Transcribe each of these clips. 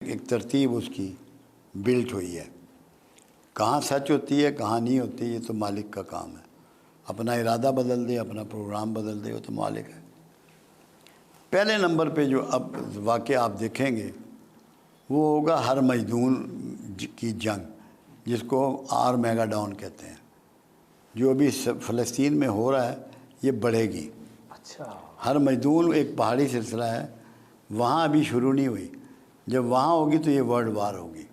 ایک ترتیب اس کی بلٹ ہوئی ہے، کہاں سچ ہوتی ہے کہاں نہیں ہوتی یہ تو مالک کا کام ہے، اپنا ارادہ بدل دے، اپنا پروگرام بدل دے، وہ تو مالک ہے۔ پہلے نمبر پہ جو اب واقعہ آپ دیکھیں گے وہ ہوگا ہر مجدون کی جنگ، جس کو آر میگا ڈاؤن کہتے ہیں، جو ابھی فلسطین میں ہو رہا ہے یہ بڑھے گی۔ اچھا، ہر مجدون ایک پہاڑی سلسلہ ہے، وہاں ابھی شروع نہیں ہوئی، جب وہاں ہوگی تو یہ ورلڈ وار ہوگی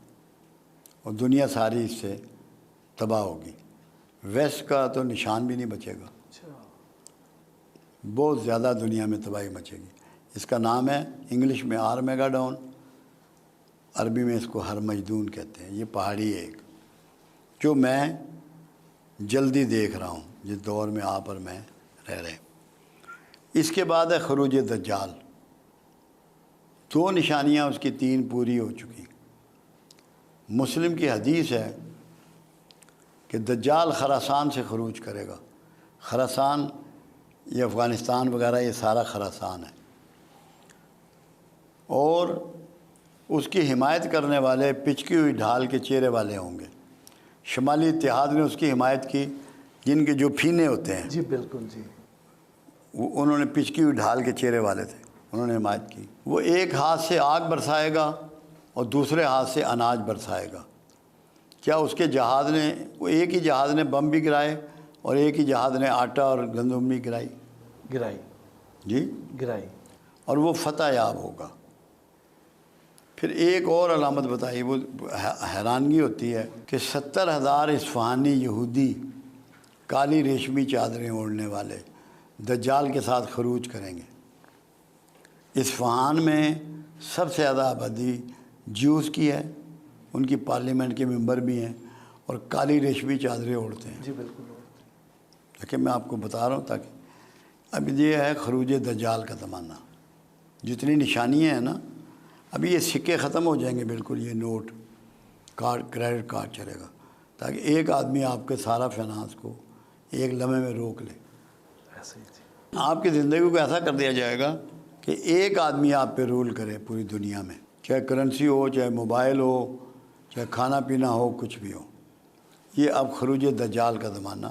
اور دنیا ساری اس سے تباہ ہوگی، ویسٹ کا تو نشان بھی نہیں بچے گا، اچھا، بہت زیادہ دنیا میں تباہی مچے گی۔ اس کا نام ہے انگلش میں آر میگا ڈاؤن، عربی میں اس کو ہر مجدون کہتے ہیں۔ یہ پہاڑی ہے ایک جو میں جلدی دیکھ رہا ہوں، جس دور میں آپ اور میں رہ رہے ہیں۔ اس کے بعد ہے خروج دجال، دو نشانیاں اس کی تین پوری ہو چکی۔ مسلم کی حدیث ہے کہ دجال خراسان سے خروج کرے گا۔ خراسان یہ افغانستان وغیرہ یہ سارا خراسان ہے، اور اس کی حمایت کرنے والے پچکی ہوئی ڈھال کے چہرے والے ہوں گے۔ شمالی اتحاد نے اس کی حمایت کی، جن کے جو پھینے ہوتے ہیں، جی بالکل جی، انہوں نے پچکی ہوئی ڈھال کے چہرے والے تھے، انہوں نے حمایت کی۔ وہ ایک ہاتھ سے آگ برسائے گا اور دوسرے ہاتھ سے اناج برسائے گا۔ کیا اس کے جہاز نے، وہ ایک ہی جہاز نے بم بھی گرائے اور ایک ہی جہاز نے آٹا اور گندم بھی گرائی، جی، گرائی، اور وہ فتح یاب ہوگا۔ پھر ایک اور علامت بتائی، وہ حیرانگی ہوتی ہے کہ 70,000 اصفہانی یہودی کالی ریشمی چادریں اوڑھنے والے دجال کے ساتھ خروج کریں گے۔ اصفہان میں سب سے زیادہ آبادی جیوز کی ہے، ان کی پارلیمنٹ کے ممبر بھی ہیں اور کالی ریشمی چادریں اوڑھتے ہیں۔ جی بالکل، لیکن میں آپ کو بتا رہا ہوں تاکہ اب یہ ہے خروج دجال کا زمانہ۔ جتنی نشانیاں ہیں نا، ابھی یہ سکے ختم ہو جائیں گے بالکل، یہ نوٹ کارڈ کریڈٹ کارڈ چلے گا، تاکہ ایک آدمی آپ کے سارا فائنانس کو ایک لمحے میں روک لے۔ ایسے ہی جی، آپ کی زندگی کو ایسا کر دیا جائے گا کہ ایک آدمی آپ پہ رول کرے پوری دنیا میں، چاہے کرنسی ہو، چاہے موبائل ہو، چاہے کھانا پینا ہو، کچھ بھی ہو۔ یہ اب خروج دجال کا زمانہ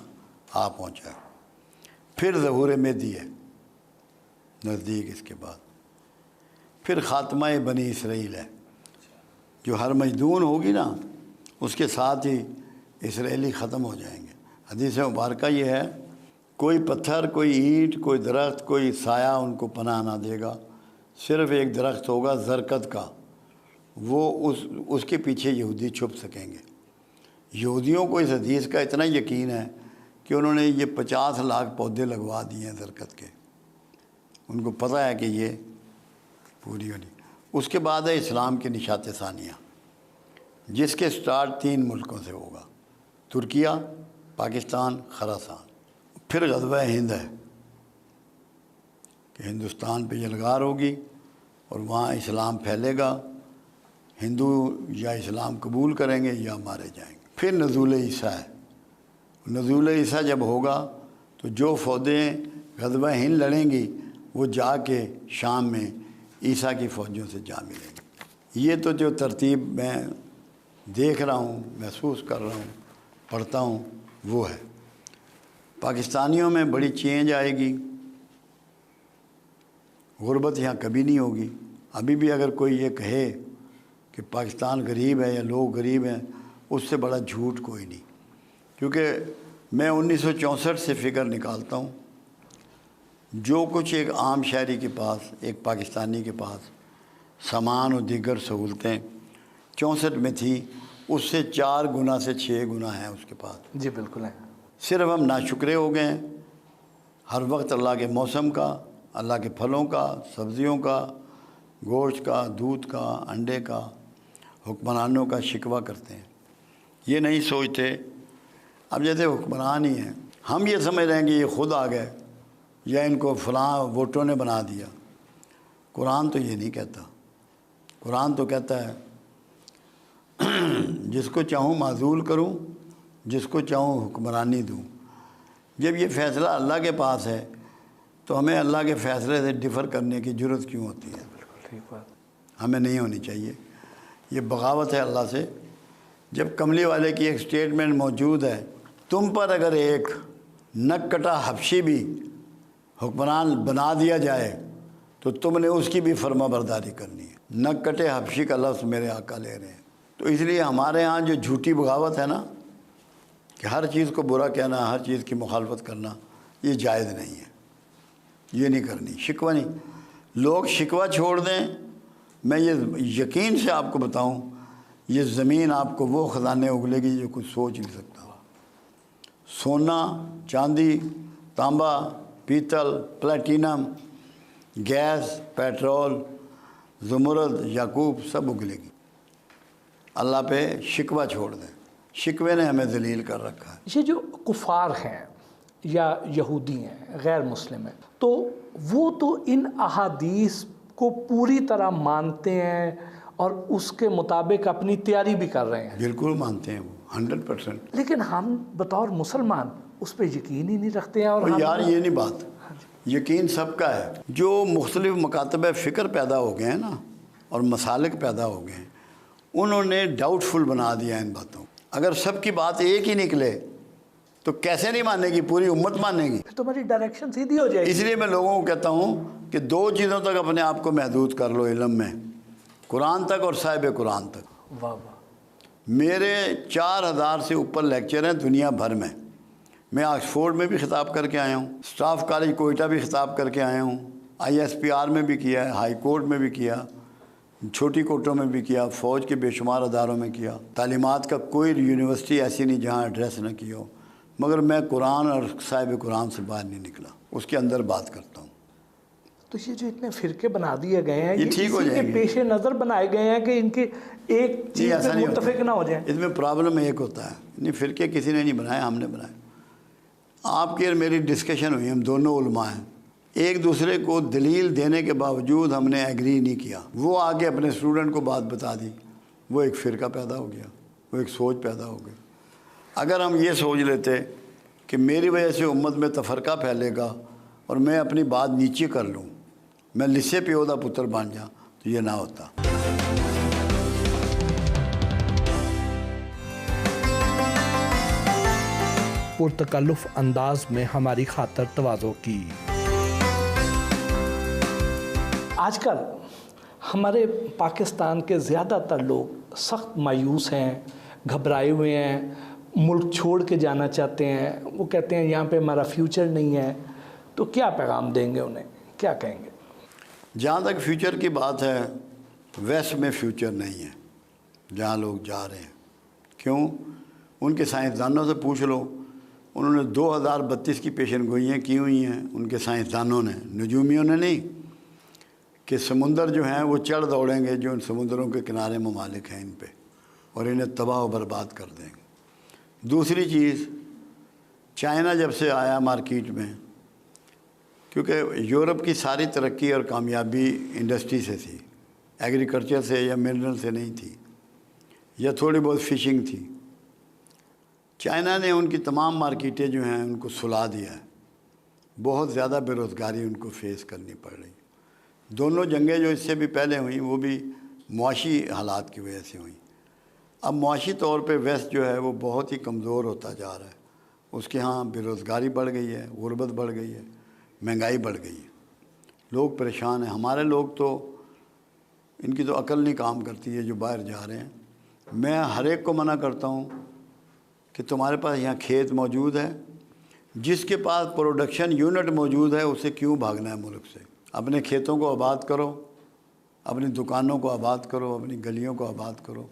آ پہنچا ہے۔ پھر ظہور مہدی ہے نزدیک، اس کے بعد پھر خاتمہ بنی اسرائیل ہے، جو ہر مجدون ہوگی نا اس کے ساتھ ہی اسرائیلی ختم ہو جائیں گے۔ حدیث مبارکہ یہ ہے، کوئی پتھر، کوئی اینٹ، کوئی درخت، کوئی سایہ ان کو پناہ نہ دے گا، صرف ایک درخت ہوگا زرکت کا، وہ اس کے پیچھے یہودی چھپ سکیں گے۔ یہودیوں کو اس حدیث کا اتنا یقین ہے کہ انہوں نے یہ 50 لاکھ پودے لگوا دیے ہیں زرکت کے، ان کو پتہ ہے کہ یہ پوری ہونی۔ اس کے بعد ہے اسلام کی نشات ثانیہ، جس کے سٹارٹ 3 ملکوں سے ہوگا، ترکیہ، پاکستان، خراسان۔ پھر غزوہ ہند ہے کہ ہندوستان پہ یلغار ہوگی اور وہاں اسلام پھیلے گا، ہندو یا اسلام قبول کریں گے یا مارے جائیں گے۔ پھر نزول عیسیٰ ہے۔ نزول عیسیٰ جب ہوگا تو جو فوجیں غزوہ ہند لڑیں گی وہ جا کے شام میں عیسیٰ کی فوجوں سے جا ملیں گے۔ یہ تو جو ترتیب میں دیکھ رہا ہوں، محسوس کر رہا ہوں، پڑھتا ہوں، وہ ہے۔ پاکستانیوں میں بڑی چینج آئے گی، غربت یہاں کبھی نہیں ہوگی۔ ابھی بھی اگر کوئی یہ کہے کہ پاکستان غریب ہے یا لوگ غریب ہیں، اس سے بڑا جھوٹ کوئی نہیں، کیونکہ میں 1964 سے فگر نکالتا ہوں، جو کچھ ایک عام شہری کے پاس، ایک پاکستانی کے پاس سامان و دیگر سہولتیں 64 میں تھی، اس سے 4 گنا سے 6 گنا ہیں اس کے پاس۔ جی بالکل ہے، صرف ہم ناشکرے ہو گئے ہیں، ہر وقت اللہ کے موسم کا، اللہ کے پھلوں کا، سبزیوں کا، گوشت کا، دودھ کا، انڈے کا، حکمرانوں کا شکوہ کرتے ہیں۔ یہ نہیں سوچتے، اب جیسے حکمران ہی ہیں، ہم یہ سمجھ رہے ہیں کہ یہ خود آ گئے یا ان کو فلاں ووٹوں نے بنا دیا۔ قرآن تو یہ نہیں کہتا، قرآن تو کہتا ہے جس کو چاہوں معزول کروں، جس کو چاہوں حکمرانی دوں۔ جب یہ فیصلہ اللہ کے پاس ہے تو ہمیں اللہ کے فیصلے سے ڈفر کرنے کی ضرورت کیوں ہوتی ہے؟ بالکل ٹھیک بات، ہمیں نہیں ہونی چاہیے۔ یہ بغاوت ہے اللہ سے. جب کملی والے کی ایک سٹیٹمنٹ موجود ہے، تم پر اگر ایک نک کٹا حبشی بھی حکمران بنا دیا جائے تو تم نے اس کی بھی فرما برداری کرنی ہے. نک کٹے حبشی کا لفظ میرے آقا لے رہے ہیں. تو اس لیے ہمارے ہاں جو جھوٹی بغاوت ہے نا، کہ ہر چیز کو برا کہنا، ہر چیز کی مخالفت کرنا، یہ جائز نہیں ہے. یہ نہیں کرنی. شکوہ نہیں. لوگ شکوہ چھوڑ دیں. میں یہ یقین سے آپ کو بتاؤں، یہ زمین آپ کو وہ خزانے اگلے گی جو کچھ سوچ نہیں سکتا. سونا، چاندی، تانبا، پیتل، پلیٹینم، گیس، پیٹرول، زمرد، یاقوت سب اگلے گی. اللہ پہ شکوہ چھوڑ دیں. شکوے نے ہمیں ذلیل کر رکھا ہے. یہ جو کفار ہیں یا یہودی ہیں، غیر مسلم ہیں، تو وہ تو ان احادیث کو پوری طرح مانتے ہیں اور اس کے مطابق اپنی تیاری بھی کر رہے ہیں. بالکل مانتے ہیں وہ 100%. لیکن ہم بطور مسلمان اس پہ یقین ہی نہیں رکھتے ہیں. اور یار یہ نہیں بات، یقین سب کا ہے. جو مختلف مکاتب فکر پیدا ہو گئے ہیں نا، اور مسالک پیدا ہو گئے ہیں، انہوں نے ڈاؤٹ فل بنا دیا ان باتوں. اگر سب کی بات ایک ہی نکلے تو کیسے نہیں مانے گی؟ پوری امت مانے گی. پھر تمہاری ڈائریکشن سیدھی ہو جائے گی. اس لیے میں لوگوں کو کہتا ہوں کہ 2 چیزوں تک اپنے آپ کو محدود کر لو علم میں، قرآن تک اور صاحب قرآن تک. واہ واہ. میرے 4000 سے اوپر لیکچر ہیں دنیا بھر میں. میں آکسفورڈ میں بھی خطاب کر کے آیا ہوں، اسٹاف کالج کوئٹہ بھی خطاب کر کے آیا ہوں، ISPR میں بھی کیا ہے، ہائی کورٹ میں بھی کیا، چھوٹی کورٹوں میں بھی کیا، فوج کے بے شمار اداروں میں کیا. تعلیمات کا کوئی یونیورسٹی ایسی نہیں جہاں ایڈریس نہ کی ہو. مگر میں قرآن اور صاحب قرآن سے باہر نہیں نکلا، اس کے اندر بات کرتا ہوں. تو یہ جو اتنے فرقے بنا دیے گئے ہیں، یہ ٹھیک ہو اسی جائیں کے گے. پیش نظر بنائے گئے ہیں کہ ان کے ایک چیز ایسا پہ نہیں متفق ہوتا. نہ ہو جائیں. اس میں پرابلم ایک ہوتا ہے. نہیں، فرقے کسی نے نہیں بنائے، ہم نے بنائے. آپ کی اور میری ڈسکشن ہوئی، ہم دونوں علماء ہیں. ایک دوسرے کو دلیل دینے کے باوجود ہم نے ایگری نہیں کیا. وہ آگے اپنے اسٹوڈنٹ کو بات بتا دی، وہ ایک فرقہ پیدا ہو گیا، وہ ایک سوچ پیدا ہو گئی. اگر ہم یہ سوچ لیتے کہ میری وجہ سے امت میں تفرقہ پھیلے گا اور میں اپنی بات نیچے کر لوں، میں لسے پیودہ پتر بن جاؤں، تو یہ نہ ہوتا. پرتکلف انداز میں ہماری خاطر تواضع کی. آج کل ہمارے پاکستان کے زیادہ تر لوگ سخت مایوس ہیں، گھبرائے ہوئے ہیں، ملک چھوڑ کے جانا چاہتے ہیں. وہ کہتے ہیں یہاں پہ ہمارا فیوچر نہیں ہے. تو کیا پیغام دیں گے انہیں، کیا کہیں گے؟ جہاں تک فیوچر کی بات ہے، ویسٹ میں فیوچر نہیں ہے جہاں لوگ جا رہے ہیں. کیوں؟ ان کے سائنسدانوں سے پوچھ لو. انہوں نے 2032 کی پیشن گوئیاں کی ہوئی ہیں ان کے سائنسدانوں نے، نجومیوں نے نہیں، کہ سمندر جو ہیں وہ چڑھ دوڑیں گے جو ان سمندروں کے کنارے ممالک ہیں ان پہ، اور انہیں تباہ و برباد کر دیں گے. دوسری چیز، چائنا جب سے آیا مارکیٹ میں، کیونکہ یورپ کی ساری ترقی اور کامیابی انڈسٹری سے تھی، ایگریکلچر سے یا منرل سے نہیں تھی، یا تھوڑی بہت فشنگ تھی. چائنا نے ان کی تمام مارکیٹیں جو ہیں ان کو سلا دیا ہے. بہت زیادہ بے روزگاری ان کو فیس کرنی پڑ رہی. دونوں جنگیں جو اس سے بھی پہلے ہوئیں وہ بھی معاشی حالات کی وجہ سے ہوئیں. اب معاشی طور پہ ویسٹ جو ہے وہ بہت ہی کمزور ہوتا جا رہا ہے. اس کے ہاں بے روزگاری بڑھ گئی ہے، غربت بڑھ گئی ہے، مہنگائی بڑھ گئی ہے، لوگ پریشان ہیں. ہمارے لوگ تو ان کی تو عقل نہیں کام کرتی ہے جو باہر جا رہے ہیں. میں ہر ایک کو منع کرتا ہوں کہ تمہارے پاس یہاں کھیت موجود ہے، جس کے پاس پروڈکشن یونٹ موجود ہے اسے کیوں بھاگنا ہے ملک سے؟ اپنے کھیتوں کو آباد کرو، اپنی دکانوں کو آباد کرو، اپنی گلیوں کو آباد کرو،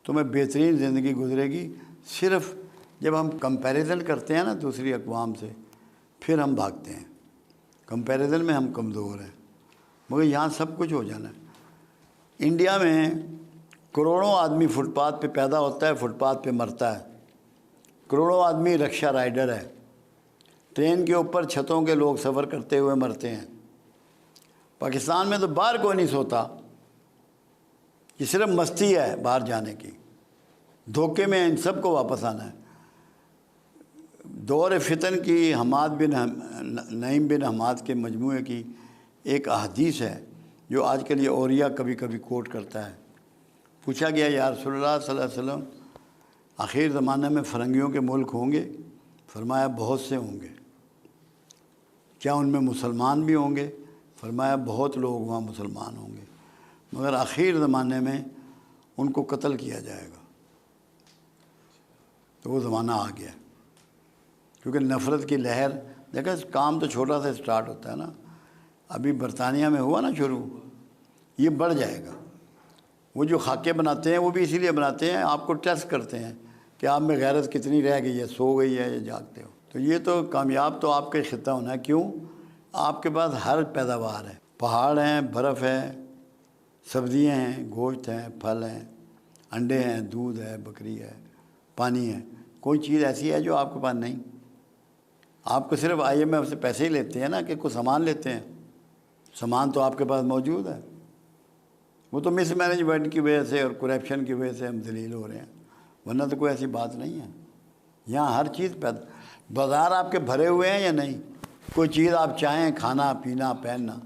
تمہیں بہترین زندگی گزرے گی. صرف جب ہم کمپیریزن کرتے ہیں نا دوسری اقوام سے، پھر ہم بھاگتے ہیں. کمپیریزن میں ہم کمزور ہیں، مگر یہاں سب کچھ ہو جانا ہے. انڈیا میں کروڑوں آدمی فٹ پاتھ پہ پیدا ہوتا ہے، فٹ پاتھ پہ مرتا ہے. کروڑوں آدمی رکشہ رائڈر ہے، ٹرین کے اوپر چھتوں کے لوگ سفر کرتے ہوئے مرتے ہیں. پاکستان میں تو باہر کوئی نہیں سوتا، یہ صرف مستی ہے باہر جانے کی. دھوکے میں ان سب کو واپس آنا ہے. دور فتن کی حماد بن نعیم بن حماد کے مجموعے کی ایک احادیث ہے جو آج کل یہ اوریا کبھی کبھی کوٹ کرتا ہے. پوچھا گیا یا رسول اللہ صلی اللہ علیہ وسلم آخر زمانے میں فرنگیوں کے ملک ہوں گے؟ فرمایا بہت سے ہوں گے۔ کیا ان میں مسلمان بھی ہوں گے؟ فرمایا بہت لوگ وہاں مسلمان ہوں گے، مگر آخر زمانے میں ان کو قتل کیا جائے گا۔ تو وہ زمانہ آ گیا، کیونکہ نفرت کی لہر، دیکھیں کام تو چھوٹا سا سٹارٹ ہوتا ہے نا، ابھی برطانیہ میں ہوا نا شروع، یہ بڑھ جائے گا۔ وہ جو خاکے بناتے ہیں وہ بھی اسی لیے بناتے ہیں، آپ کو ٹیسٹ کرتے ہیں کہ آپ میں غیرت کتنی رہ گئی ہے، سو گئی ہے یا جاگتے ہو۔ تو یہ تو کامیاب تو آپ کا خطہ ہونا ہے، کیوں؟ آپ کے پاس ہر پیداوار ہے، پہاڑ ہیں، برف ہے، سبزیاں ہیں، گوشت ہیں، پھل ہیں، انڈے ہیں، دودھ ہے، بکری ہے، پانی ہے۔ کوئی چیز ایسی ہے جو آپ کے پاس نہیں؟ آپ کو صرف IMF سے پیسے ہی لیتے ہیں نا، کہ کوئی سامان لیتے ہیں، سامان تو آپ کے پاس موجود ہے۔ وہ تو مس مینجمنٹ کی وجہ سے اور کرپشن کی وجہ سے ہم ذلیل ہو رہے ہیں، ورنہ تو کوئی ایسی بات نہیں ہے۔ یہاں ہر چیز پیدا، بازار آپ کے بھرے ہوئے ہیں یا نہیں؟ کوئی چیز آپ چاہیں، کھانا پینا پہننا،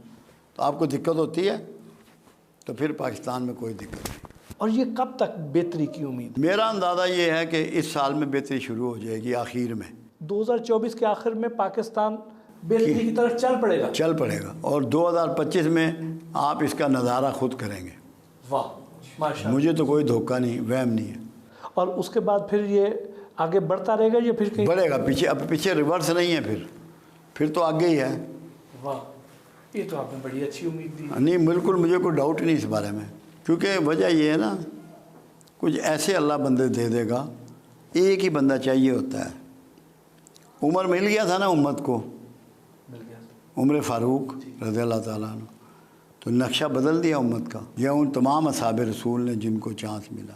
تو آپ کو دقت ہوتی ہے؟ تو پھر پاکستان میں کوئی دقت نہیں۔ اور یہ کب تک بہتری کی امید؟ میرا اندازہ یہ ہے کہ اس سال میں بہتری شروع ہو جائے گی، آخر میں 2024 کے آخر میں پاکستان بہتری کی طرف چل پڑے گا؟ چل پڑے گا، اور 2025 میں آپ اس کا نظارہ خود کریں گے۔ واہ ماشاء اللہ۔ مجھے تو کوئی دھوکہ نہیں، وہم نہیں ہے۔ اور اس کے بعد پھر یہ آگے بڑھتا رہے گا یا پھر کہیں؟ بڑھے گا، پیچھے، اب پیچھے ریورس نہیں ہے، پھر تو آگے ہی ہے۔ واہ، یہ تو آپ نے بڑی اچھی امید دی۔ نہیں بالکل، مجھے کوئی ڈاؤٹ نہیں اس بارے میں، کیونکہ وجہ یہ ہے نا، کچھ ایسے اللہ بندے دے دے گا، ایک ہی بندہ چاہیے ہوتا ہے۔ عمر مل گیا تھا نا امت کو، مل گیا۔ عمر فاروق رضی اللہ تعالیٰ عنہ، تو نقشہ بدل دیا امت کا، یا ان تمام اصحاب رسول نے جن کو چانس ملا۔